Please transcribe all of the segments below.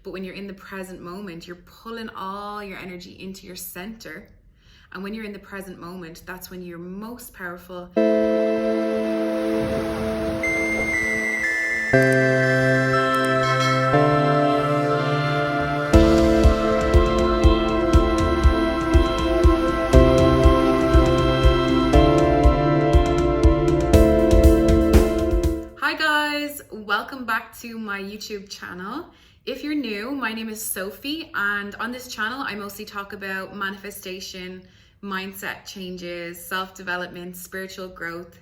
But when you're in the present moment, you're pulling all your energy into your center. And when you're in the present moment, that's when you're most powerful. Hi guys, welcome back to my YouTube channel. If you're new, my name is Sophie, and on this channel I mostly talk about manifestation, mindset changes, self-development, spiritual growth.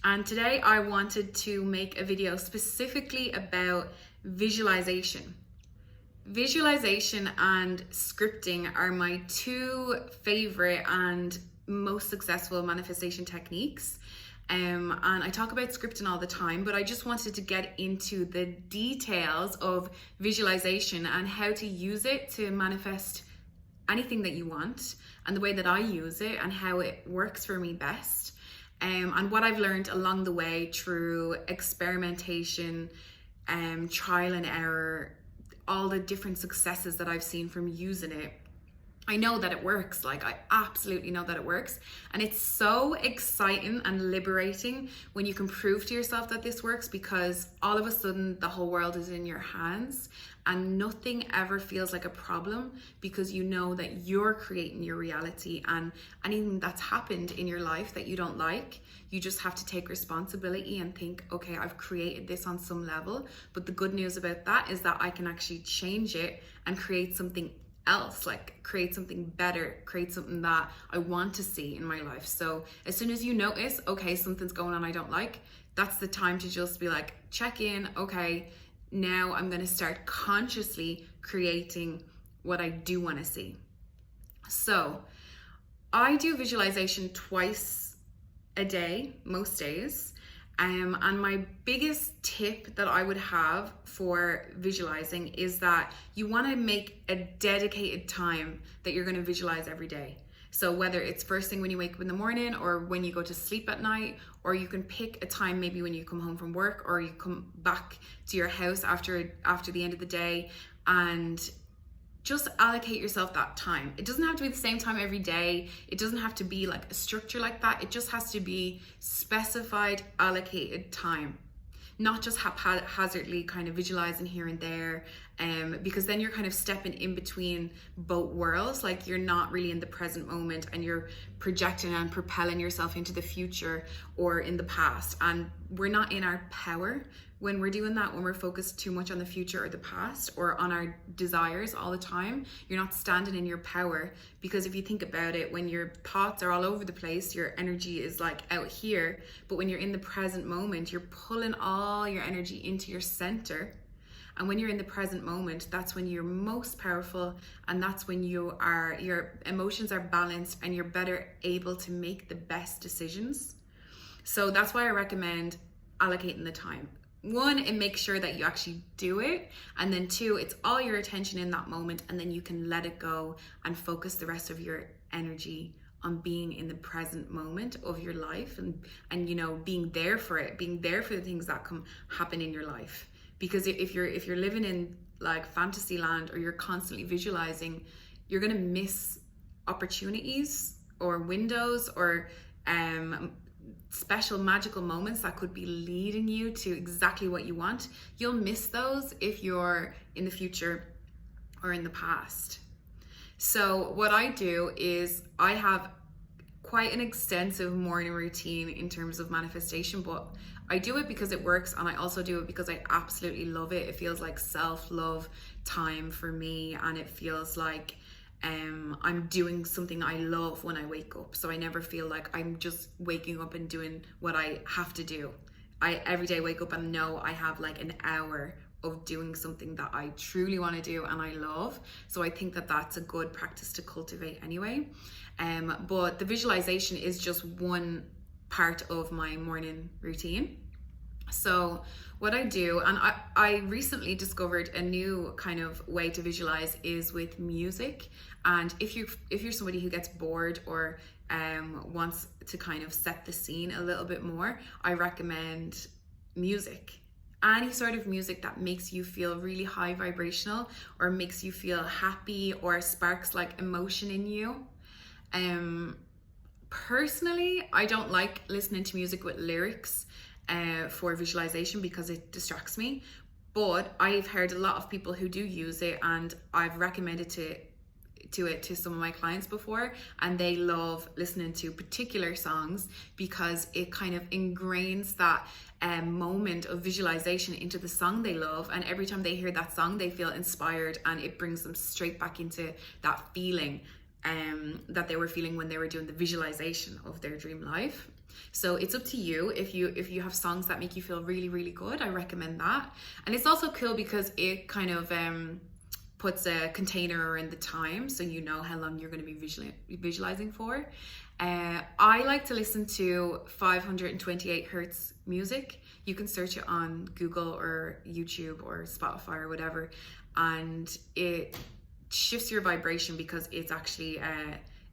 And today I wanted to make a video specifically about visualization. Visualization and scripting are my two favorite and most successful manifestation techniques. And I talk about scripting all the time, but I just wanted to get into the details of visualization and how to use it to manifest anything that you want, and the way that I use it and how it works for me best. And what I've learned along the way through experimentation, trial and error, all the different successes that I've seen from using it. I know that it works. Like, I absolutely know that it works. And it's so exciting and liberating when you can prove to yourself that this works, because all of a sudden the whole world is in your hands and nothing ever feels like a problem, because you know that you're creating your reality. And anything that's happened in your life that you don't like, you just have to take responsibility and think, okay, I've created this on some level, but the good news about that is that I can actually change it and create something else, like create something better, create something that I want to see in my life. So as soon as you notice, okay, something's going on I don't like, that's the time to just be like, check in, okay, now I'm going to start consciously creating what I do want to see. So I do visualization twice a day, most days. And my biggest tip that I would have for visualizing is that you want to make a dedicated time that you're going to visualize every day. So whether it's first thing when you wake up in the morning, or when you go to sleep at night, or you can pick a time maybe when you come home from work, or you come back to your house after the end of the day, and just allocate yourself that time. It doesn't have to be the same time every day. It doesn't have to be like a structure like that. It just has to be specified, allocated time. Not just haphazardly kind of visualizing here and there, because then you're kind of stepping in between both worlds. Like, you're not really in the present moment, and you're projecting and propelling yourself into the future or in the past. And we're not in our power when we're doing that, when we're focused too much on the future or the past or on our desires all the time. You're not standing in your power, because if you think about it, when your thoughts are all over the place, your energy is like out here. But when you're in the present moment, you're pulling all your energy into your center. And when you're in the present moment, that's when you're most powerful, and that's when your emotions are balanced and you're better able to make the best decisions. So that's why I recommend allocating the time. One, it makes sure that you actually do it, and then two, it's all your attention in that moment, and then you can let it go and focus the rest of your energy on being in the present moment of your life, and you know, being there for it, being there for the things that happen in your life. Because if you're living in like fantasy land, or you're constantly visualizing, you're gonna miss opportunities or windows or special magical moments that could be leading you to exactly what you want. You'll miss those if you're in the future or in the past. So what I do is I have quite an extensive morning routine in terms of manifestation, but I do it because it works, and I also do it because I absolutely love it. It feels like self-love time for me, and it feels like I'm doing something I love when I wake up. So I never feel like I'm just waking up and doing what I have to do. I every day wake up and know I have like an hour of doing something that I truly want to do and I love. So I think that that's a good practice to cultivate anyway. But the visualization is just one part of my morning routine. So what I do, and I recently discovered a new kind of way to visualize, is with music. And if you're somebody who gets bored or wants to kind of set the scene a little bit more, I recommend music. any sort of music that makes you feel really high vibrational or makes you feel happy or sparks like emotion in you. Personally, I don't like listening to music with lyrics for visualization because it distracts me. But I've heard a lot of people who do use it, and I've recommended it to some of my clients before, and they love listening to particular songs because it kind of ingrains that moment of visualization into the song they love, and every time they hear that song they feel inspired, and it brings them straight back into that feeling that they were feeling when they were doing the visualization of their dream life. So it's up to you. If you have songs that make you feel really, really good, I recommend that. And it's also cool because it kind of puts a container in the time, so you know how long you're going to be visualizing for. I like to listen to 528 hertz music. You can search it on Google or YouTube or Spotify or whatever, and it shifts your vibration because it's actually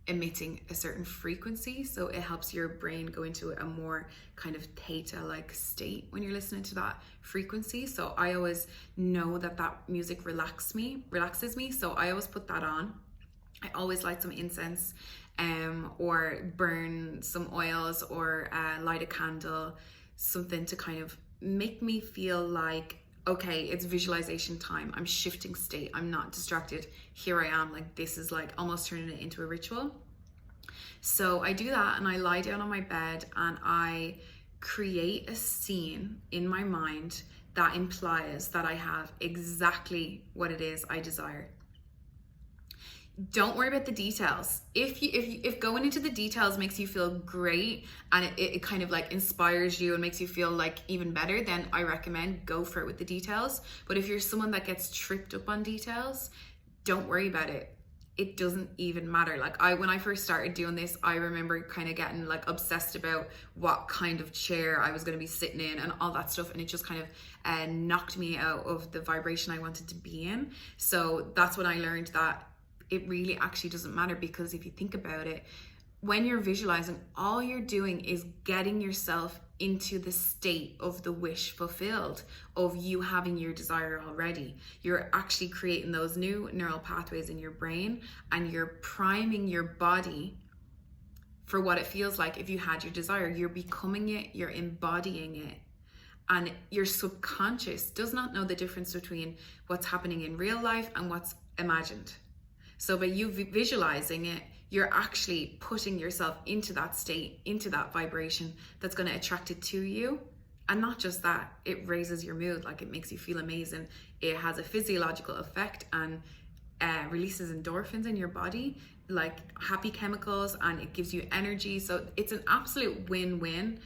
emitting a certain frequency, so it helps your brain go into a more kind of theta like state when you're listening to that frequency. So I always know that music relaxes me, so I always put that on. I always light some incense or burn some oils or light a candle, something to kind of make me feel like, okay, it's visualization time. I'm shifting state. I'm not distracted. Here I am. Like, this is like almost turning it into a ritual. So I do that, and I lie down on my bed and I create a scene in my mind that implies that I have exactly what it is I desire. Don't worry about the details. If going into the details makes you feel great and it kind of like inspires you and makes you feel like even better, then I recommend go for it with the details. But if you're someone that gets tripped up on details, don't worry about it. It doesn't even matter. Like when I first started doing this, I remember kind of getting like obsessed about what kind of chair I was going to be sitting in and all that stuff, and it just kind of knocked me out of the vibration I wanted to be in. So that's when I learned that it really actually doesn't matter, because if you think about it, when you're visualizing, all you're doing is getting yourself into the state of the wish fulfilled, of you having your desire already. You're actually creating those new neural pathways in your brain, and you're priming your body for what it feels like if you had your desire. You're becoming it, you're embodying it. And your subconscious does not know the difference between what's happening in real life and what's imagined. So by you visualizing it, you're actually putting yourself into that state, into that vibration that's going to attract it to you. And not just that, it raises your mood. Like, it makes you feel amazing. It has a physiological effect and releases endorphins in your body, like happy chemicals, and it gives you energy. So it's an absolute win-win.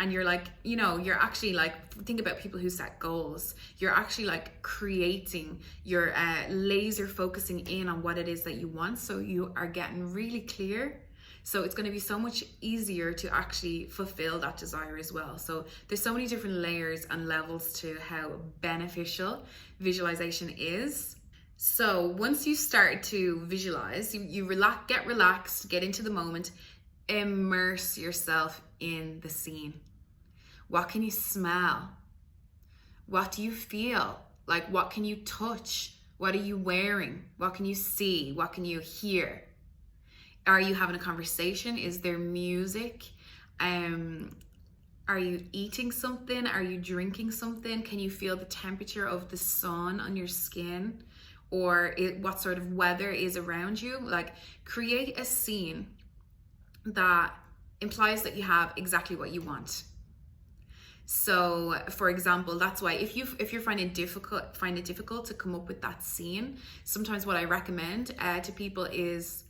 And you're like, you know, you're actually like, think about people who set goals. You're actually like creating, you're laser focusing in on what it is that you want. So you are getting really clear. So it's going to be so much easier to actually fulfill that desire as well. So there's so many different layers and levels to how beneficial visualization is. So once you start to visualize, you get relaxed, get into the moment, immerse yourself in the scene. What can you smell? What do you feel? Like, what can you touch? What are you wearing? What can you see? What can you hear? Are you having a conversation? Is there music? Are you eating something? Are you drinking something? Can you feel the temperature of the sun on your skin? Or what sort of weather is around you? Like, create a scene that implies that you have exactly what you want. So, for example, that's why if you're find it difficult to come up with that scene, sometimes what I recommend to people is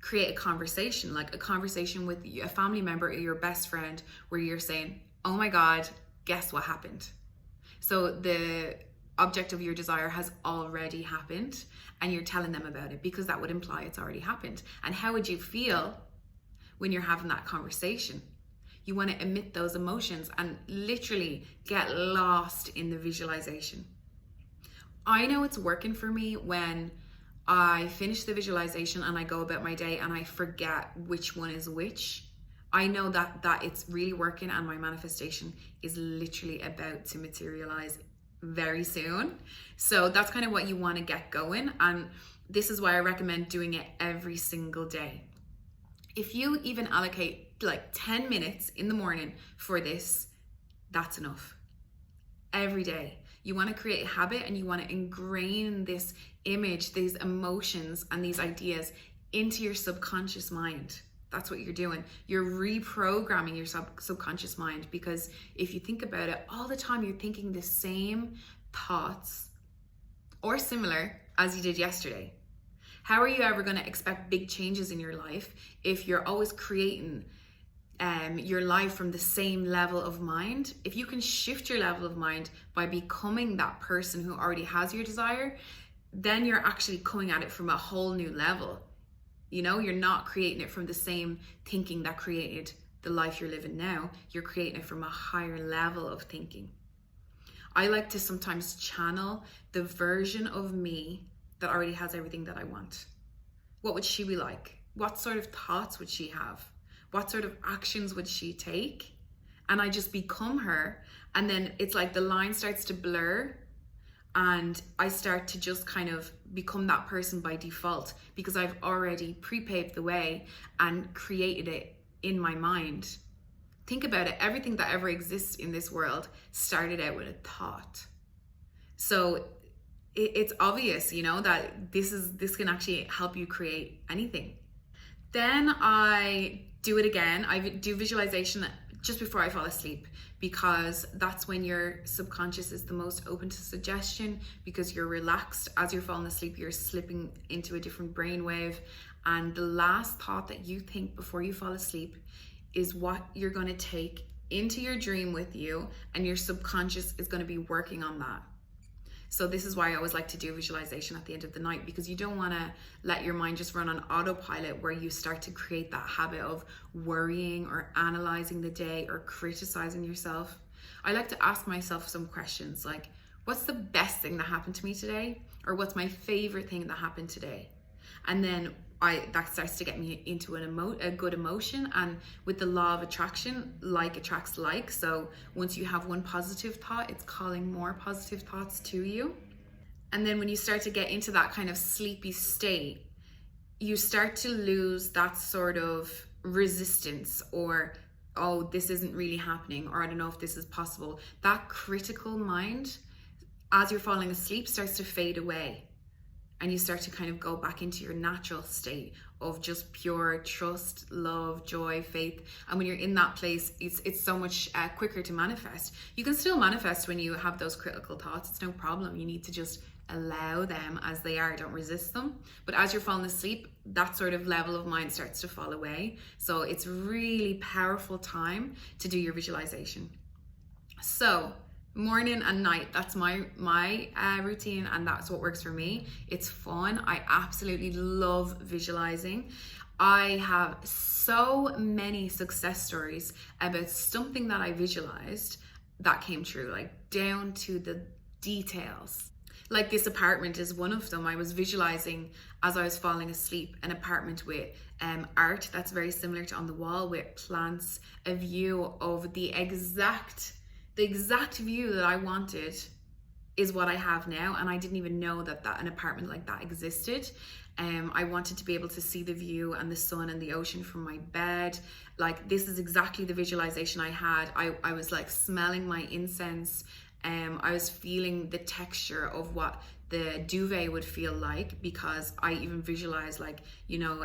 create a conversation, like a conversation with a family member or your best friend, where you're saying, "Oh my God, guess what happened?" So the object of your desire has already happened, and you're telling them about it, because that would imply it's already happened. And how would you feel when you're having that conversation? You want to emit those emotions and literally get lost in the visualization. I know it's working for me when I finish the visualization and I go about my day and I forget which one is which. I know that it's really working, and my manifestation is literally about to materialize very soon. So that's kind of what you want to get going. And this is why I recommend doing it every single day. If you even allocate like 10 minutes in the morning for this, that's enough. Every day. You want to create a habit, and you want to ingrain this image, these emotions, and these ideas into your subconscious mind. That's what you're doing. You're reprogramming your subconscious mind, because if you think about it, all the time you're thinking the same thoughts or similar as you did yesterday. How are you ever going to expect big changes in your life if you're always creating your life from the same level of mind? If you can shift your level of mind by becoming that person who already has your desire, then you're actually coming at it from a whole new level. You know, you're not creating it from the same thinking that created the life you're living now. You're creating it from a higher level of thinking. I like to sometimes channel the version of me that already has everything that I want. What would she be like? What sort of thoughts would she have? What sort of actions would she take? And I just become her. And then it's like the line starts to blur, and I start to just kind of become that person by default, because I've already pre-paved the way and created it in my mind. Think about it. Everything that ever exists in this world started out with a thought. So it's obvious, you know, that this can actually help you create anything. Then I do it again. I do visualization just before I fall asleep, because that's when your subconscious is the most open to suggestion, because you're relaxed. As you're falling asleep, you're slipping into a different brainwave, and the last thought that you think before you fall asleep is what you're going to take into your dream with you, and your subconscious is going to be working on that. So this is why I always like to do visualization at the end of the night, because you don't want to let your mind just run on autopilot, where you start to create that habit of worrying or analyzing the day or criticizing yourself. I like to ask myself some questions like, what's the best thing that happened to me today? Or what's my favorite thing that happened today? And then that starts to get me into a good emotion. And with the law of attraction, like attracts like. So once you have one positive thought, it's calling more positive thoughts to you. And then when you start to get into that kind of sleepy state, you start to lose that sort of resistance, or, oh, this isn't really happening, or I don't know if this is possible. That critical mind, as you're falling asleep, starts to fade away. And you start to kind of go back into your natural state of just pure trust, love, joy, faith. And when you're in that place, it's so much quicker to manifest. You can still manifest when you have those critical thoughts. It's no problem. You need to just allow them as they are. Don't resist them. But as you're falling asleep, that sort of level of mind starts to fall away. So it's really powerful time to do your visualization. So morning and night, that's my routine, and that's what works for me. It's fun. I absolutely love visualizing. I have so many success stories about something that I visualized that came true, like down to the details. Like this apartment is one of them. I was visualizing as I was falling asleep an apartment with art that's very similar to on the wall, with plants, a view of the exact view that I wanted is what I have now. And I didn't even know that an apartment like that existed. I wanted to be able to see the view and the sun and the ocean from my bed. Like, this is exactly the visualization I had. I was like smelling my incense. I was feeling the texture of what the duvet would feel like, because I even visualized, like, you know,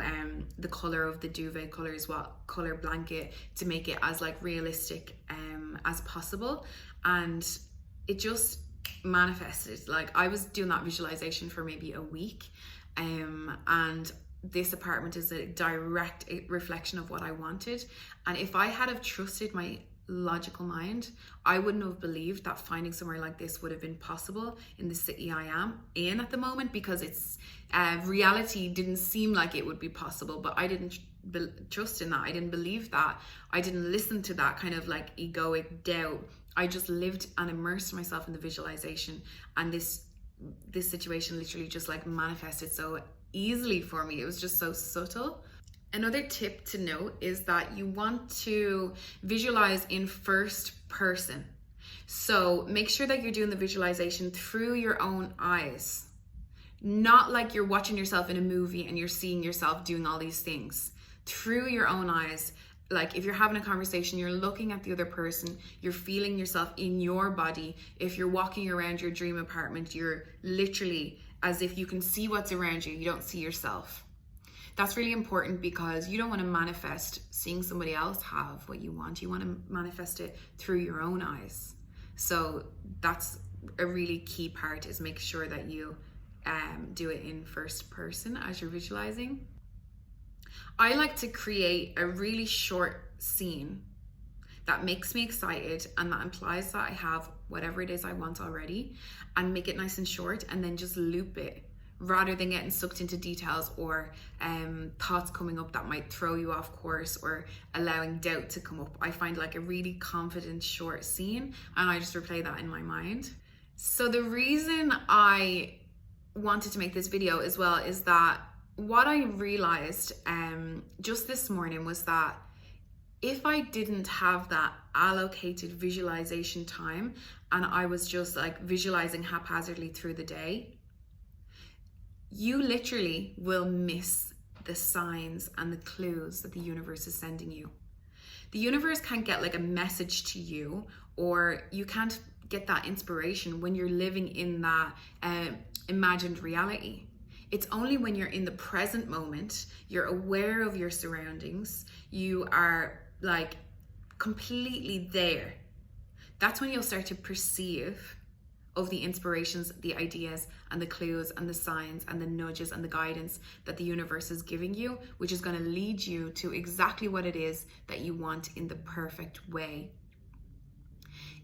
the color of the duvet colors, what color blanket, to make it as like realistic as possible. And it just manifested. Like, I was doing that visualization for maybe a week, and this apartment is a direct reflection of what I wanted. And if I had have trusted my logical mind, I wouldn't have believed that finding somewhere like this would have been possible in the city I am in at the moment, because it's reality didn't seem like it would be possible. But I didn't trust in that. I didn't believe that. I didn't listen to that kind of like egoic doubt. I just lived and immersed myself in the visualization, and this situation literally just like manifested so easily for me. It was just so subtle. Another tip to note is that you want to visualize in first person. So make sure that you're doing the visualization through your own eyes, not like you're watching yourself in a movie and you're seeing yourself doing all these things. Through your own eyes. Like if you're having a conversation, you're looking at the other person, you're feeling yourself in your body. If you're walking around your dream apartment, you're literally as if you can see what's around you, you don't see yourself. That's really important because you don't want to manifest seeing somebody else have what you want. You want to manifest it through your own eyes. So that's a really key part, is make sure that you do it in first person as you're visualizing. I like to create a really short scene that makes me excited and that implies that I have whatever it is I want already, and make it nice and short, and then just loop it rather than getting sucked into details or thoughts coming up that might throw you off course or allowing doubt to come up. I find like a really confident short scene and I just replay that in my mind. So the reason I wanted to make this video as well is that what I realized just this morning was that if I didn't have that allocated visualization time and I was just like visualizing haphazardly through the day, you literally will miss the signs and the clues that the universe is sending you. The universe can't get like a message to you, or you can't get that inspiration when you're living in that imagined reality. It's only when you're in the present moment, you're aware of your surroundings, you are like completely there. That's when you'll start to perceive of the inspirations, the ideas and the clues and the signs and the nudges and the guidance that the universe is giving you, which is going to lead you to exactly what it is that you want in the perfect way.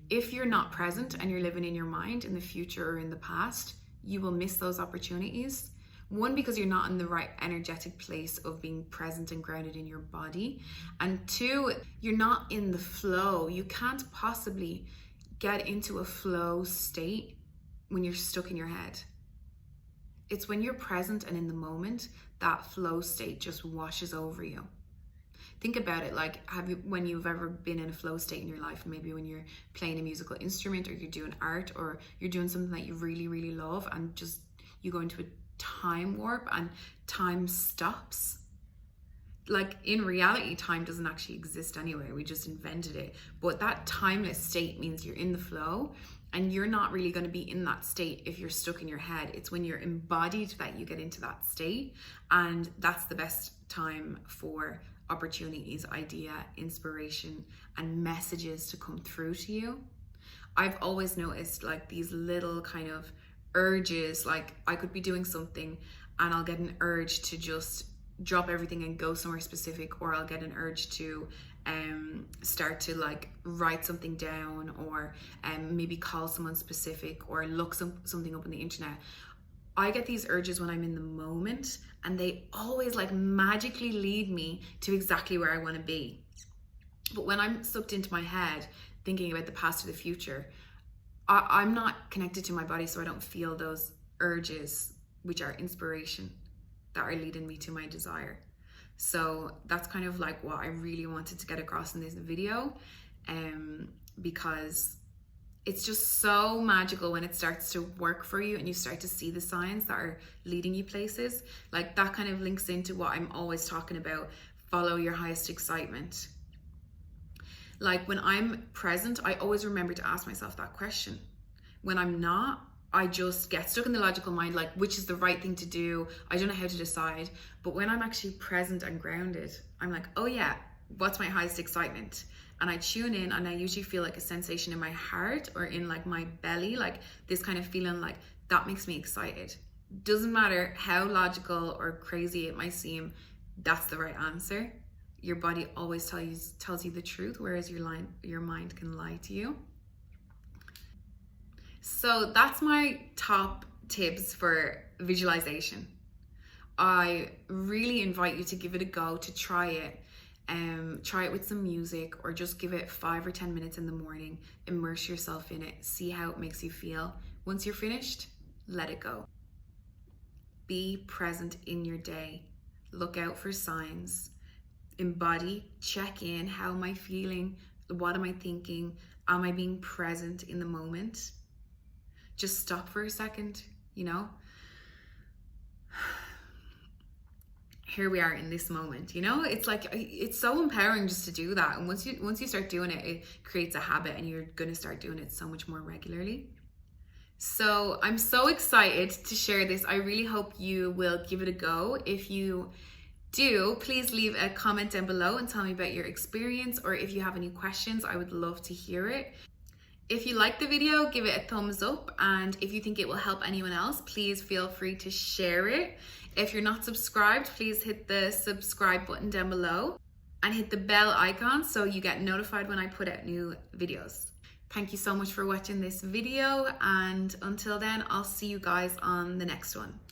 If you're not present and you're living in your mind in the future or in the past, you will miss those opportunities. One, because you're not in the right energetic place of being present and grounded in your body. And two, you're not in the flow. You can't possibly get into a flow state when you're stuck in your head. It's when you're present and in the moment, that flow state just washes over you. Think about it, like when you've ever been in a flow state in your life, maybe when you're playing a musical instrument or you're doing art or you're doing something that you really, really love, and just you go into a time warp and time stops. Like in reality, time doesn't actually exist anyway. We just invented it. But that timeless state means you're in the flow, and you're not really going to be in that state if you're stuck in your head. It's when you're embodied that you get into that state, and that's the best time for opportunities, idea, inspiration, and messages to come through to you. I've always noticed like these little kind of urges, like I could be doing something and I'll get an urge to just drop everything and go somewhere specific, or I'll get an urge to start to like write something down, or maybe call someone specific, or look something up on the internet. I get these urges when I'm in the moment, and they always like magically lead me to exactly where I want to be. But when I'm sucked into my head thinking about the past or the future, I'm not connected to my body, so I don't feel those urges, which are inspiration, that are leading me to my desire. So that's kind of like what I really wanted to get across in this video, because it's just so magical when it starts to work for you and you start to see the signs that are leading you places. Like that kind of links into what I'm always talking about, follow your highest excitement. Like when I'm present, I always remember to ask myself that question. When I'm not, I just get stuck in the logical mind, like which is the right thing to do. I don't know how to decide. But when I'm actually present and grounded, I'm like, oh yeah, what's my highest excitement? And I tune in, and I usually feel like a sensation in my heart or in like my belly, like this kind of feeling, like that makes me excited. Doesn't matter how logical or crazy it might seem, that's the right answer. Your body always tells you the truth, whereas your mind can lie to you. So that's my top tips for visualization. I really invite you to give it a go, to try it. Try it with some music, or just give it 5 or 10 minutes in the morning. Immerse yourself in it. See how it makes you feel. Once you're finished, let it go. Be present in your day. Look out for signs. embody, check in. How am I feeling? What am I thinking? Am I being present in the moment? Just stop for a second, you know? Here we are in this moment, you know? It's like, it's so empowering just to do that. And once you start doing it, it creates a habit, and you're gonna start doing it so much more regularly. So I'm so excited to share this. I really hope you will give it a go. If you do, please leave a comment down below and tell me about your experience, or if you have any questions, I would love to hear it. If you like the video, give it a thumbs up, and if you think it will help anyone else, please feel free to share it. If you're not subscribed, please hit the subscribe button down below and hit the bell icon so you get notified when I put out new videos. Thank you so much for watching this video, and until then, I'll see you guys on the next one.